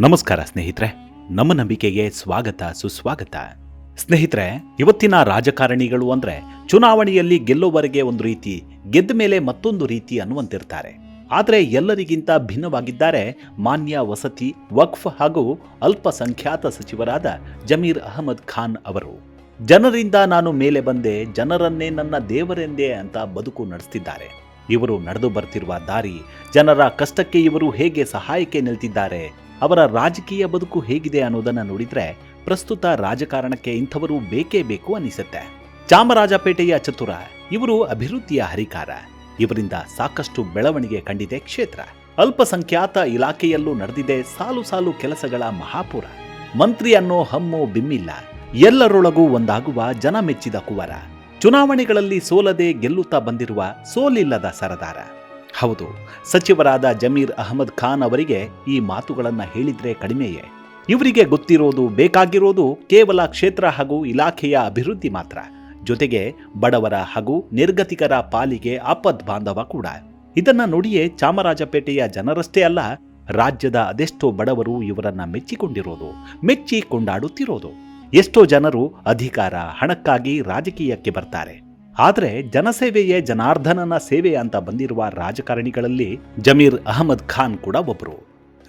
ನಮಸ್ಕಾರ ಸ್ನೇಹಿತರೆ, ನಮ್ಮ ನಂಬಿಕೆಗೆ ಸ್ವಾಗತ ಸುಸ್ವಾಗತ. ಸ್ನೇಹಿತರೆ, ಇವತ್ತಿನ ರಾಜಕಾರಣಿಗಳು ಅಂದ್ರೆ ಚುನಾವಣೆಯಲ್ಲಿ ಗೆಲ್ಲುವವರೆಗೆ ಒಂದು ರೀತಿ, ಗೆದ್ದ ಮೇಲೆ ಮತ್ತೊಂದು ರೀತಿ ಅನ್ನುವಂತಿರ್ತಾರೆ. ಆದರೆ ಎಲ್ಲರಿಗಿಂತ ಭಿನ್ನವಾಗಿದ್ದಾರೆ ಮಾನ್ಯ ವಸತಿ, ವಕ್ಫ್ ಹಾಗೂ ಅಲ್ಪಸಂಖ್ಯಾತ ಸಚಿವರಾದ ಜಮೀರ್ ಅಹಮದ್ ಖಾನ್ ಅವರು. ಜನರಿಂದ ನಾನು ಮೇಲೆ ಬಂದೆ, ಜನರನ್ನೇ ನನ್ನ ದೇವರೆಂದೇ ಅಂತ ಬದುಕು ನಡೆಸ್ತಿದ್ದಾರೆ. ಇವರು ನಡೆದು ಬರ್ತಿರುವ ದಾರಿ, ಜನರ ಕಷ್ಟಕ್ಕೆ ಇವರು ಹೇಗೆ ಸಹಾಯಕ್ಕೆ ನಿಲ್ತಿದ್ದಾರೆ, ಅವರ ರಾಜಕೀಯ ಬದುಕು ಹೇಗಿದೆ ಅನ್ನೋದನ್ನು ನೋಡಿದ್ರೆ ಪ್ರಸ್ತುತ ರಾಜಕಾರಣಕ್ಕೆ ಇಂಥವರು ಬೇಕೇ ಬೇಕು ಅನಿಸುತ್ತೆ. ಚಾಮರಾಜಪೇಟೆಯ ಚತುರ, ಇವರು ಅಭಿವೃದ್ಧಿಯ ಹರಿಕಾರ. ಇವರಿಂದ ಸಾಕಷ್ಟು ಬೆಳವಣಿಗೆ ಕಂಡಿದೆ ಕ್ಷೇತ್ರ. ಅಲ್ಪಸಂಖ್ಯಾತ ಇಲಾಖೆಯಲ್ಲೂ ನಡೆದಿದೆ ಸಾಲು ಸಾಲು ಕೆಲಸಗಳ ಮಹಾಪುರ. ಮಂತ್ರಿ ಅನ್ನೋ ಹಮ್ಮು ಬಿಮ್ಮಿಲ್ಲ, ಎಲ್ಲರೊಳಗೂ ಒಂದಾಗುವ ಜನ ಮೆಚ್ಚಿದ ಕುವರ. ಚುನಾವಣೆಗಳಲ್ಲಿ ಸೋಲದೆ ಗೆಲ್ಲುತ್ತಾ ಬಂದಿರುವ ಸೋಲಿಲ್ಲದ ಸರದಾರ. ಹೌದು, ಸಚಿವರಾದ ಜಮೀರ್ ಅಹಮದ್ ಖಾನ್ ಅವರಿಗೆ ಈ ಮಾತುಗಳನ್ನು ಹೇಳಿದ್ರೆ ಕಡಿಮೆಯೇ. ಇವರಿಗೆ ಗೊತ್ತಿರೋದು, ಬೇಕಾಗಿರೋದು ಕೇವಲ ಕ್ಷೇತ್ರ ಹಾಗೂ ಇಲಾಖೆಯ ಅಭಿವೃದ್ಧಿ ಮಾತ್ರ. ಜೊತೆಗೆ ಬಡವರ ಹಾಗೂ ನಿರ್ಗತಿಕರ ಪಾಲಿಗೆ ಆಪದ್ ಬಾಂಧವ ಕೂಡ. ಇದನ್ನ ನೋಡಿಯೇ ಚಾಮರಾಜಪೇಟೆಯ ಜನರಷ್ಟೇ ಅಲ್ಲ, ರಾಜ್ಯದ ಅದೆಷ್ಟೋ ಬಡವರು ಇವರನ್ನ ಮೆಚ್ಚಿಕೊಂಡಿರೋದು, ಮೆಚ್ಚಿ ಕೊಂಡಾಡುತ್ತಿರೋದು. ಎಷ್ಟೋ ಜನರು ಅಧಿಕಾರ, ಹಣಕ್ಕಾಗಿ ರಾಜಕೀಯಕ್ಕೆ ಬರ್ತಾರೆ. ಆದರೆ ಜನಸೇವೆಯೇ ಜನಾರ್ದನನ ಸೇವೆ ಅಂತ ಬಂದಿರುವ ರಾಜಕಾರಣಿಗಳಲ್ಲಿ ಜಮೀರ್ ಅಹಮದ್ ಖಾನ್ ಕೂಡ ಒಬ್ಬರು.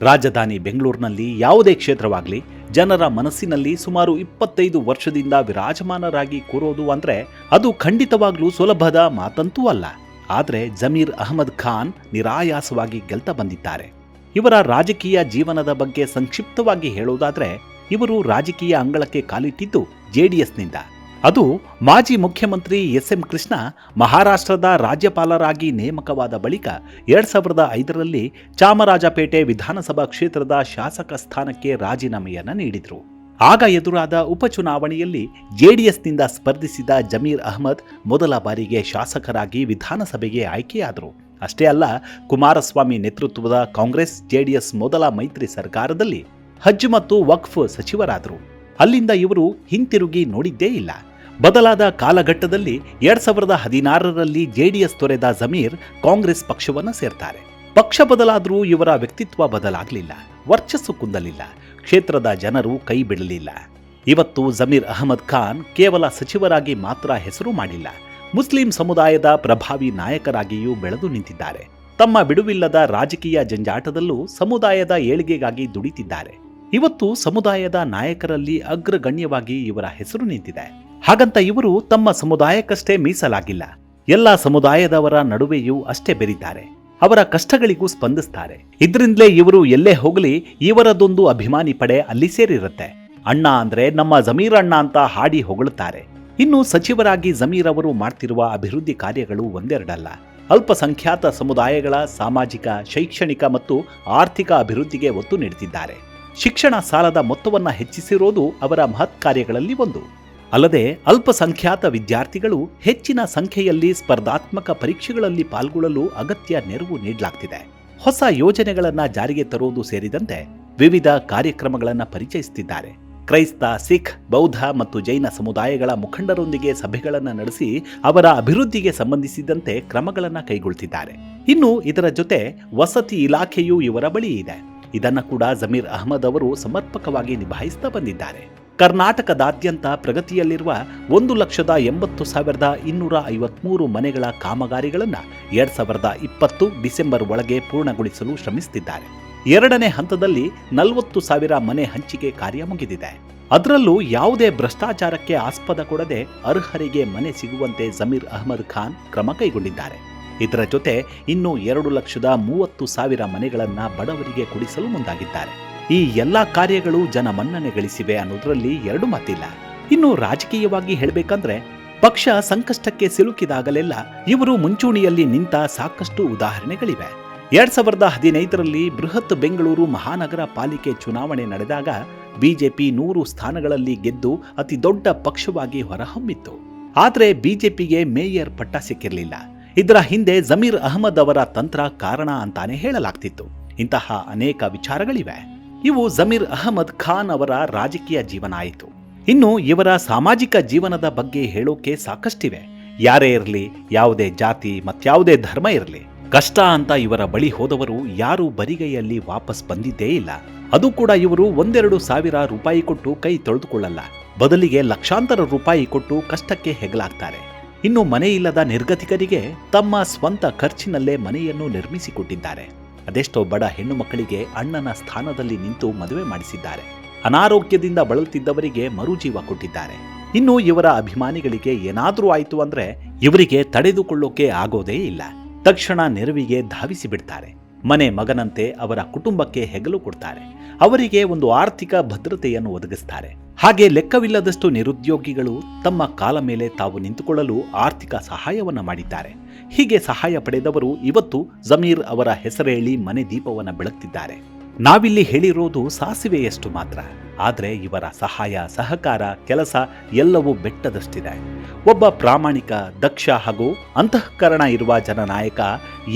ರಾಜಧಾನಿ ಬೆಂಗಳೂರಿನಲ್ಲಿ ಯಾವುದೇ ಕ್ಷೇತ್ರವಾಗಲಿ ಜನರ ಮನಸ್ಸಿನಲ್ಲಿ ಸುಮಾರು 25 ವರ್ಷದಿಂದ ವಿರಾಜಮಾನರಾಗಿ ಕೂರೋದು ಅಂದ್ರೆ ಅದು ಖಂಡಿತವಾಗ್ಲೂ ಸುಲಭದ ಮಾತಂತೂ ಅಲ್ಲ. ಆದರೆ ಜಮೀರ್ ಅಹಮದ್ ಖಾನ್ ನಿರಾಯಾಸವಾಗಿ ಗೆಲ್ತಾ ಬಂದಿದ್ದಾರೆ. ಇವರ ರಾಜಕೀಯ ಜೀವನದ ಬಗ್ಗೆ ಸಂಕ್ಷಿಪ್ತವಾಗಿ ಹೇಳೋದಾದ್ರೆ, ಇವರು ರಾಜಕೀಯ ಅಂಗಳಕ್ಕೆ ಕಾಲಿಟ್ಟಿದ್ದು ಜೆಡಿಎಸ್ನಿಂದ. ಅದು ಮಾಜಿ ಮುಖ್ಯಮಂತ್ರಿ ಎಸ್.ಎಂ. ಕೃಷ್ಣ ಮಹಾರಾಷ್ಟ್ರದ ರಾಜ್ಯಪಾಲರಾಗಿ ನೇಮಕವಾದ ಬಳಿಕ 2005ರಲ್ಲಿ ಚಾಮರಾಜಪೇಟೆ ವಿಧಾನಸಭಾ ಕ್ಷೇತ್ರದ ಶಾಸಕ ಸ್ಥಾನಕ್ಕೆ ರಾಜೀನಾಮೆಯನ್ನು ನೀಡಿದರು. ಆಗ ಎದುರಾದ ಉಪಚುನಾವಣೆಯಲ್ಲಿ ಜೆಡಿಎಸ್ನಿಂದ ಸ್ಪರ್ಧಿಸಿದ ಜಮೀರ್ ಅಹಮದ್ ಮೊದಲ ಬಾರಿಗೆ ಶಾಸಕರಾಗಿ ವಿಧಾನಸಭೆಗೆ ಆಯ್ಕೆಯಾದರು. ಅಷ್ಟೇ ಅಲ್ಲ, ಕುಮಾರಸ್ವಾಮಿ ನೇತೃತ್ವದ ಕಾಂಗ್ರೆಸ್ ಜೆಡಿಎಸ್ ಮೊದಲ ಮೈತ್ರಿ ಸರ್ಕಾರದಲ್ಲಿ ಹಜ್ ಮತ್ತು ವಕ್ಫ್ ಸಚಿವರಾದರು. ಅಲ್ಲಿಂದ ಇವರು ಹಿಂತಿರುಗಿ ನೋಡಿದ್ದೇ ಇಲ್ಲ. ಬದಲಾದ ಕಾಲಘಟ್ಟದಲ್ಲಿ 2016ರಲ್ಲಿ ಜೆಡಿಎಸ್ ತೊರೆದ ಜಮೀರ್ ಕಾಂಗ್ರೆಸ್ ಪಕ್ಷವನ್ನು ಸೇರ್ತಾರೆ. ಪಕ್ಷ ಬದಲಾದರೂ ಇವರ ವ್ಯಕ್ತಿತ್ವ ಬದಲಾಗಲಿಲ್ಲ, ವರ್ಚಸ್ಸು ಕುಂದಲಿಲ್ಲ, ಕ್ಷೇತ್ರದ ಜನರು ಕೈ ಬಿಡಲಿಲ್ಲ. ಇವತ್ತು ಜಮೀರ್ ಅಹಮದ್ ಖಾನ್ ಕೇವಲ ಸಚಿವರಾಗಿ ಮಾತ್ರ ಹೆಸರು ಮಾಡಿಲ್ಲ, ಮುಸ್ಲಿಂ ಸಮುದಾಯದ ಪ್ರಭಾವಿ ನಾಯಕರಾಗಿಯೂ ಬೆಳೆದು ನಿಂತಿದ್ದಾರೆ. ತಮ್ಮ ಬಿಡುವಿಲ್ಲದ ರಾಜಕೀಯ ಜಂಜಾಟದಲ್ಲೂ ಸಮುದಾಯದ ಏಳಿಗೆಗಾಗಿ ದುಡಿತಿದ್ದಾರೆ. ಇವತ್ತು ಸಮುದಾಯದ ನಾಯಕರಲ್ಲಿ ಅಗ್ರಗಣ್ಯವಾಗಿ ಇವರ ಹೆಸರು ನಿಂತಿದೆ. ಹಾಗಂತ ಇವರು ತಮ್ಮ ಸಮುದಾಯಕ್ಕಷ್ಟೇ ಮೀಸಲಾಗಿಲ್ಲ, ಎಲ್ಲ ಸಮುದಾಯದವರ ನಡುವೆಯೂ ಅಷ್ಟೇ ಬೆರೀತಾರೆ. ಅವರ ಕಷ್ಟಗಳಿಗೂ ಸ್ಪಂದಿಸ್ತಾರೆ. ಇದರಿಂದಲೇ ಇವರು ಎಲ್ಲೇ ಹೋಗಲಿ ಇವರದೊಂದು ಅಭಿಮಾನಿ ಪಡೆ ಅಲ್ಲಿ ಸೇರಿರುತ್ತೆ. ಅಣ್ಣ ಅಂದ್ರೆ ನಮ್ಮ ಜಮೀರ್ ಅಣ್ಣ ಅಂತ ಹಾಡಿ ಹೊಗಳುತ್ತಾರೆ. ಇನ್ನು ಸಚಿವರಾಗಿ ಜಮೀರ್ ಅವರು ಮಾಡ್ತಿರುವ ಅಭಿವೃದ್ಧಿ ಕಾರ್ಯಗಳು ಒಂದೆರಡಲ್ಲ. ಅಲ್ಪಸಂಖ್ಯಾತ ಸಮುದಾಯಗಳ ಸಾಮಾಜಿಕ, ಶೈಕ್ಷಣಿಕ ಮತ್ತು ಆರ್ಥಿಕ ಅಭಿವೃದ್ಧಿಗೆ ಒತ್ತು ನೀಡುತ್ತಿದ್ದಾರೆ. ಶಿಕ್ಷಣ ಸಾಲದ ಮೊತ್ತವನ್ನು ಹೆಚ್ಚಿಸಿರೋದು ಅವರ ಮಹತ್ ಕಾರ್ಯಗಳಲ್ಲಿ ಒಂದು. ಅಲ್ಲದೆ ಅಲ್ಪಸಂಖ್ಯಾತ ವಿದ್ಯಾರ್ಥಿಗಳು ಹೆಚ್ಚಿನ ಸಂಖ್ಯೆಯಲ್ಲಿ ಸ್ಪರ್ಧಾತ್ಮಕ ಪರೀಕ್ಷೆಗಳಲ್ಲಿ ಪಾಲ್ಗೊಳ್ಳಲು ಅಗತ್ಯ ನೆರವು ನೀಡಲಾಗ್ತಿದೆ. ಹೊಸ ಯೋಜನೆಗಳನ್ನು ಜಾರಿಗೆ ತರುವುದು ಸೇರಿದಂತೆ ವಿವಿಧ ಕಾರ್ಯಕ್ರಮಗಳನ್ನು ಪರಿಚಯಿಸುತ್ತಿದ್ದಾರೆ. ಕ್ರೈಸ್ತ, ಸಿಖ್, ಬೌದ್ಧ ಮತ್ತು ಜೈನ ಸಮುದಾಯಗಳ ಮುಖಂಡರೊಂದಿಗೆ ಸಭೆಗಳನ್ನು ನಡೆಸಿ ಅವರ ಅಭಿವೃದ್ಧಿಗೆ ಸಂಬಂಧಿಸಿದಂತೆ ಕ್ರಮಗಳನ್ನು ಕೈಗೊಳ್ಳುತ್ತಿದ್ದಾರೆ. ಇನ್ನು ಇದರ ಜೊತೆ ವಸತಿ ಇಲಾಖೆಯೂ ಇವರ ಬಳಿ ಇದೆ. ಇದನ್ನು ಕೂಡ ಜಮೀರ್ ಅಹಮದ್ ಅವರು ಸಮರ್ಪಕವಾಗಿ ನಿಭಾಯಿಸ್ತಾ ಬಂದಿದ್ದಾರೆ. ಕರ್ನಾಟಕದಾದ್ಯಂತ ಪ್ರಗತಿಯಲ್ಲಿರುವ 1,80,253 ಮನೆಗಳ ಕಾಮಗಾರಿಗಳನ್ನು 2020 ಡಿಸೆಂಬರ್ ಒಳಗೆ ಪೂರ್ಣಗೊಳಿಸಲು ಶ್ರಮಿಸುತ್ತಿದ್ದಾರೆ. ಎರಡನೇ ಹಂತದಲ್ಲಿ 40,000 ಮನೆ ಹಂಚಿಕೆ ಕಾರ್ಯ ಮುಗಿದಿದೆ. ಅದರಲ್ಲೂ ಯಾವುದೇ ಭ್ರಷ್ಟಾಚಾರಕ್ಕೆ ಆಸ್ಪದ ಕೊಡದೆ ಅರ್ಹರಿಗೆ ಮನೆ ಸಿಗುವಂತೆ ಜಮೀರ್ ಅಹಮದ್ ಖಾನ್ ಕ್ರಮ ಕೈಗೊಂಡಿದ್ದಾರೆ. ಇದರ ಜೊತೆ ಇನ್ನೂ 2,30,000 ಮನೆಗಳನ್ನು ಬಡವರಿಗೆ ಕೊಡಿಸಲು ಮುಂದಾಗಿದ್ದಾರೆ. ಈ ಎಲ್ಲಾ ಕಾರ್ಯಗಳು ಜನ ಮನ್ನಣೆ ಗಳಿಸಿವೆ ಅನ್ನೋದ್ರಲ್ಲಿ ಎರಡು ಮಾತಿಲ್ಲ. ಇನ್ನು ರಾಜಕೀಯವಾಗಿ ಹೇಳಬೇಕಂದ್ರೆ, ಪಕ್ಷ ಸಂಕಷ್ಟಕ್ಕೆ ಸಿಲುಕಿದಾಗಲೆಲ್ಲ ಇವರು ಮುಂಚೂಣಿಯಲ್ಲಿ ನಿಂತ ಸಾಕಷ್ಟು ಉದಾಹರಣೆಗಳಿವೆ. 2015ರಲ್ಲಿ ಬೃಹತ್ ಬೆಂಗಳೂರು ಮಹಾನಗರ ಪಾಲಿಕೆ ಚುನಾವಣೆ ನಡೆದಾಗ ಬಿಜೆಪಿ 100 ಸ್ಥಾನಗಳಲ್ಲಿ ಗೆದ್ದು ಅತಿ ದೊಡ್ಡ ಪಕ್ಷವಾಗಿ ಹೊರಹೊಮ್ಮಿತ್ತು. ಆದರೆ ಬಿಜೆಪಿಗೆ ಮೇಯರ್ ಪಟ್ಟ ಸಿಕ್ಕಿರಲಿಲ್ಲ. ಇದರ ಹಿಂದೆ ಜಮೀರ್ ಅಹಮದ್ ಅವರ ತಂತ್ರ ಕಾರಣ ಅಂತಾನೆ ಹೇಳಲಾಗ್ತಿತ್ತು. ಇಂತಹ ಅನೇಕ ವಿಚಾರಗಳಿವೆ. ಇವು ಜಮೀರ್ ಅಹಮದ್ ಖಾನ್ ಅವರ ರಾಜಕೀಯ ಜೀವನ ಆಯಿತು. ಇನ್ನು ಇವರ ಸಾಮಾಜಿಕ ಜೀವನದ ಬಗ್ಗೆ ಹೇಳೋಕೆ ಸಾಕಷ್ಟಿವೆ. ಯಾರೇ ಇರಲಿ, ಯಾವುದೇ ಜಾತಿ ಮತ್ಯಾವುದೇ ಧರ್ಮ ಇರಲಿ, ಕಷ್ಟ ಅಂತ ಇವರ ಬಳಿ ಹೋದವರು ಯಾರೂ ಬರಿಗೈಯಲ್ಲಿ ವಾಪಸ್ ಬಂದಿದ್ದೇ ಇಲ್ಲ. ಅದು ಕೂಡ ಇವರು 1-2 ಸಾವಿರ ರೂಪಾಯಿ ಕೊಟ್ಟು ಕೈ ತೊಳೆದುಕೊಳ್ಳಲ್ಲ, ಬದಲಿಗೆ ಲಕ್ಷಾಂತರ ರೂಪಾಯಿ ಕೊಟ್ಟು ಕಷ್ಟಕ್ಕೆ ಹೆಗಲಾಗ್ತಾರೆ. ಇನ್ನು ಮನೆ ಇಲ್ಲದ ನಿರ್ಗತಿಕರಿಗೆ ತಮ್ಮ ಸ್ವಂತ ಖರ್ಚಿನಲ್ಲೇ ಮನೆಯನ್ನು ನಿರ್ಮಿಸಿಕೊಟ್ಟಿದ್ದಾರೆ. ಅದೆಷ್ಟೋ ಬಡ ಹೆಣ್ಣು ಮಕ್ಕಳಿಗೆ ಅಣ್ಣನ ಸ್ಥಾನದಲ್ಲಿ ನಿಂತು ಮದುವೆ ಮಾಡಿಸಿದ್ದಾರೆ. ಅನಾರೋಗ್ಯದಿಂದ ಬಳಲುತ್ತಿದ್ದವರಿಗೆ ಮರುಜೀವ ಕೊಟ್ಟಿದ್ದಾರೆ. ಇನ್ನು ಇವರ ಅಭಿಮಾನಿಗಳಿಗೆ ಏನಾದರೂ ಆಯಿತು ಅಂದ್ರೆ ಇವರಿಗೆ ತಡೆದುಕೊಳ್ಳೋಕೆ ಆಗೋದೇ ಇಲ್ಲ. ತಕ್ಷಣ ನೆರವಿಗೆ ಧಾವಿಸಿ ಬಿಡ್ತಾರೆ. ಮನೆ ಮಗನಂತೆ ಅವರ ಕುಟುಂಬಕ್ಕೆ ಹೆಗಲು ಕೊಡ್ತಾರೆ. ಅವರಿಗೆ ಒಂದು ಆರ್ಥಿಕ ಭದ್ರತೆಯನ್ನು ಒದಗಿಸ್ತಾರೆ. ಹಾಗೆ ಲೆಕ್ಕವಿಲ್ಲದಷ್ಟು ನಿರುದ್ಯೋಗಿಗಳು ತಮ್ಮ ಕಾಲ ಮೇಲೆ ತಾವು ನಿಂತುಕೊಳ್ಳಲು ಆರ್ಥಿಕ ಸಹಾಯವನ್ನ ಮಾಡಿದ್ದಾರೆ. ಹೀಗೆ ಸಹಾಯ ಪಡೆದವರು ಇವತ್ತು ಜಮೀರ್ ಅವರ ಹೆಸರೇಳಿ ಮನೆ ದೀಪವನ್ನು ಬೆಳಗ್ತಿದ್ದಾರೆ. ನಾವಿಲ್ಲಿ ಹೇಳಿರೋದು ಸಾಸಿವೆಯಷ್ಟು ಮಾತ್ರ, ಆದರೆ ಇವರ ಸಹಾಯ, ಸಹಕಾರ, ಕೆಲಸ ಎಲ್ಲವೂ ಬೆಟ್ಟದಷ್ಟಿದೆ. ಒಬ್ಬ ಪ್ರಾಮಾಣಿಕ, ದಕ್ಷ ಹಾಗೂ ಅಂತಃಕರಣ ಇರುವ ಜನನಾಯಕ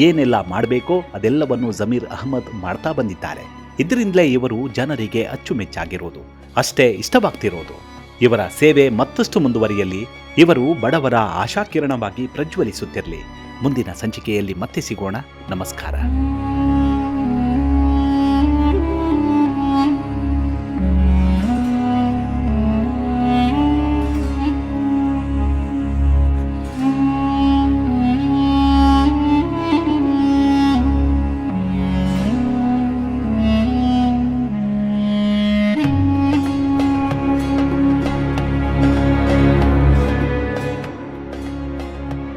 ಏನೆಲ್ಲ ಮಾಡಬೇಕೋ ಅದೆಲ್ಲವನ್ನು ಜಮೀರ್ ಅಹ್ಮದ್ ಮಾಡ್ತಾ ಬಂದಿದ್ದಾರೆ. ಇದರಿಂದಲೇ ಇವರು ಜನರಿಗೆ ಅಚ್ಚುಮೆಚ್ಚಾಗಿರೋದು, ಅಷ್ಟೇ ಇಷ್ಟವಾಗ್ತಿರೋದು. ಇವರ ಸೇವೆ ಮತ್ತಷ್ಟು ಮುಂದುವರಿಯಲಿ. ಇವರು ಬಡವರ ಆಶಾಕಿರಣವಾಗಿ ಪ್ರಜ್ವಲಿಸುತ್ತಿರಲಿ. ಮುಂದಿನ ಸಂಚಿಕೆಯಲ್ಲಿ ಮತ್ತೆ ಸಿಗೋಣ. ನಮಸ್ಕಾರ.